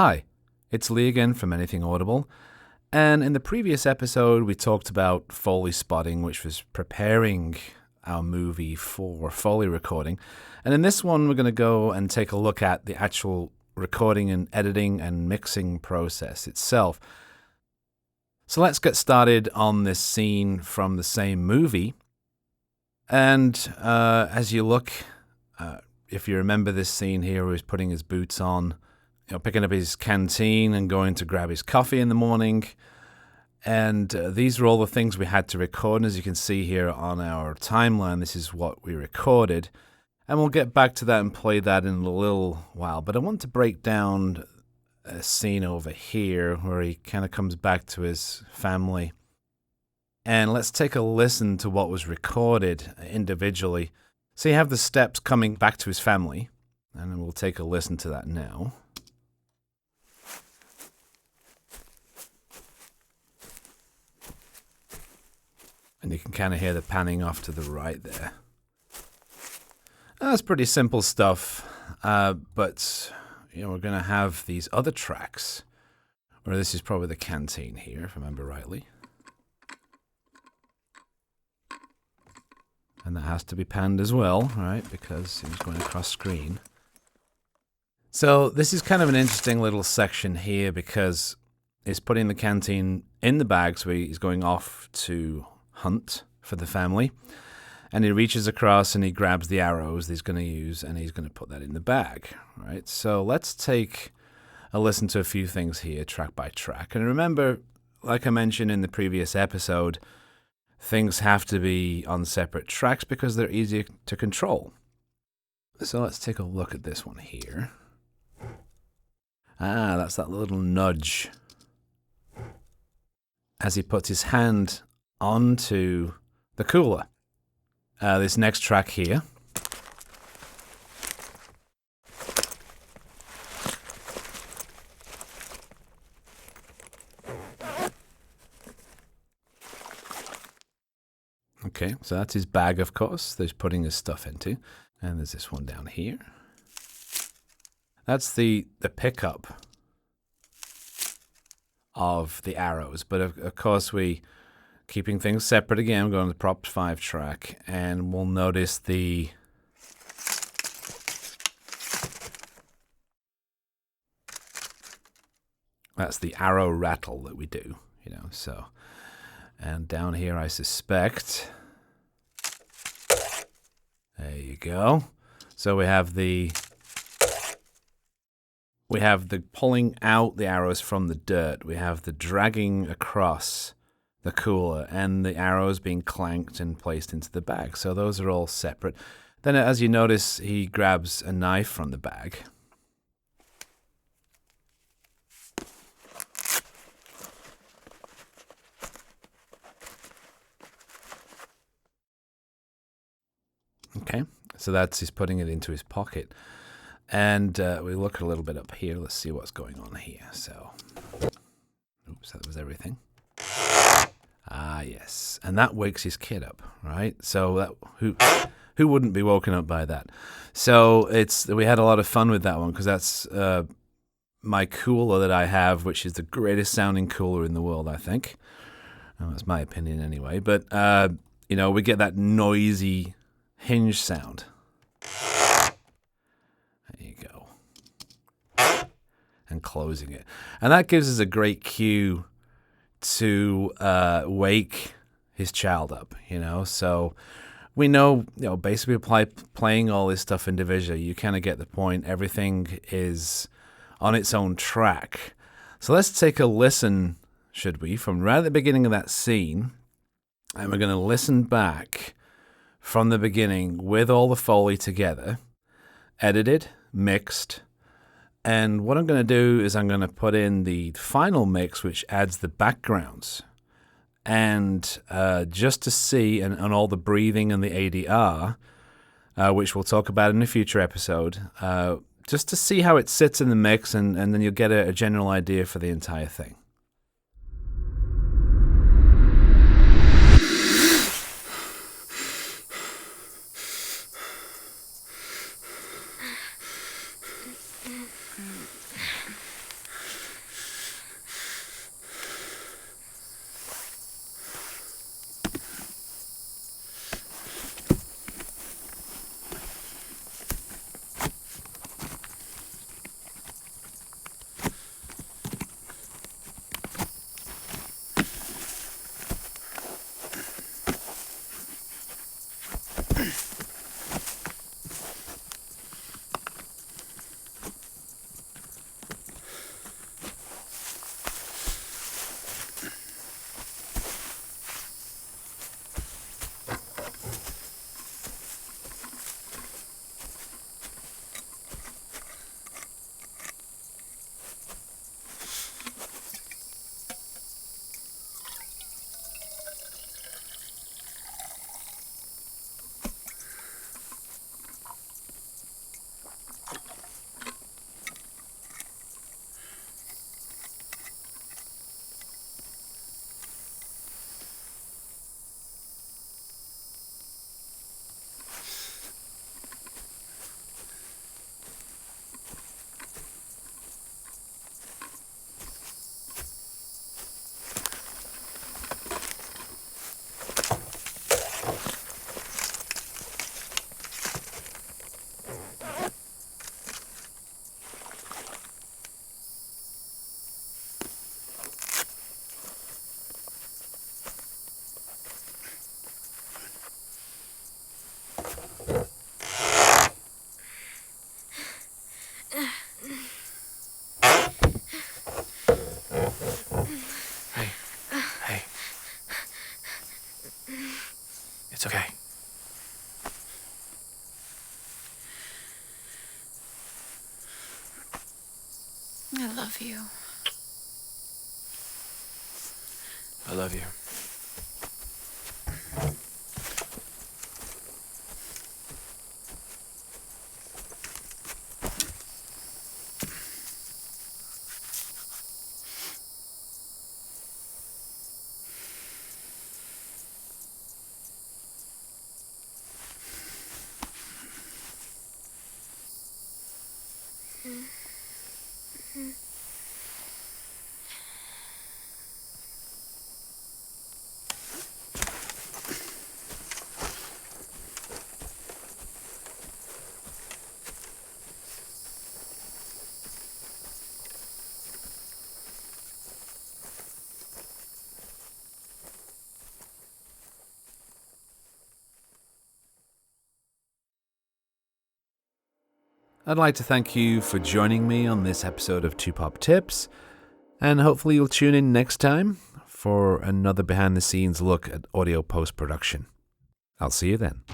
Hi, it's Lee again from Anything Audible, and in the previous episode we talked about Foley spotting, which was preparing our movie for Foley recording, and in this one we're going to go and take a look at the actual recording and editing and mixing process itself. So let's get started on this scene from the same movie, and as you look, if you remember this scene here where he's putting his boots on, picking up his canteen and going to grab his coffee in the morning. And these are all the things we had to record. And as you can see here on our timeline, this is what we recorded. And we'll get back to that and play that in a little while. But I want to break down a scene over here where he kind of comes back to his family. And let's take a listen to what was recorded individually. So you have the steps coming back to his family. And then we'll take a listen to that now. And you can kind of hear the panning off to the right there. That's pretty simple stuff, but we're going to have these other tracks, where this is probably the canteen here, if I remember rightly. And that has to be panned as well, right, because it was going across screen. So this is kind of an interesting little section here, because he's putting the canteen in the bag, so he's going off to hunt for the family, and he reaches across and he grabs the arrows that he's going to use and he's going to put that in the bag, right? So let's take a listen to a few things here, track by track. And remember, like I mentioned in the previous episode, things have to be on separate tracks because they're easier to control. So let's take a look at this one here. That's that little nudge as he puts his hand onto the cooler. This next track here. Okay, so that's his bag, of course, that he's putting his stuff into. And there's this one down here. That's the pickup of the arrows. But of course we keeping things separate again, we're going to the Prop 5 track, and we'll notice that's the arrow rattle that we do, so. And down here, I suspect, there you go. So we have the pulling out the arrows from the dirt. We have the dragging across the cooler, and the arrows being clanked and placed into the bag. So those are all separate. Then, as you notice, he grabs a knife from the bag. Okay, so he's putting it into his pocket. And we look a little bit up here. Let's see what's going on here. So, oops, that was everything. Yes, and that wakes his kid up, right? So who wouldn't be woken up by that? So we had a lot of fun with that one because that's my cooler that I have, which is the greatest sounding cooler in the world, I think. That's my opinion anyway. But we get that noisy hinge sound. There you go. And closing it, and that gives us a great cue to wake his child up, so we know, basically playing all this stuff individually, you kind of get the point. Everything is on its own track. So let's take a listen, should we, from right at the beginning of that scene, and we're going to listen back from the beginning with all the Foley together, edited, mixed. And what I'm going to do is I'm going to put in the final mix, which adds the backgrounds. And just to see, and all the breathing and the ADR, which we'll talk about in a future episode, just to see how it sits in the mix, and then you'll get a general idea for the entire thing. Okay. I love you. I love you. I'd like to thank you for joining me on this episode of 2Pop Tips, and hopefully you'll tune in next time for another behind-the-scenes look at audio post-production. I'll see you then.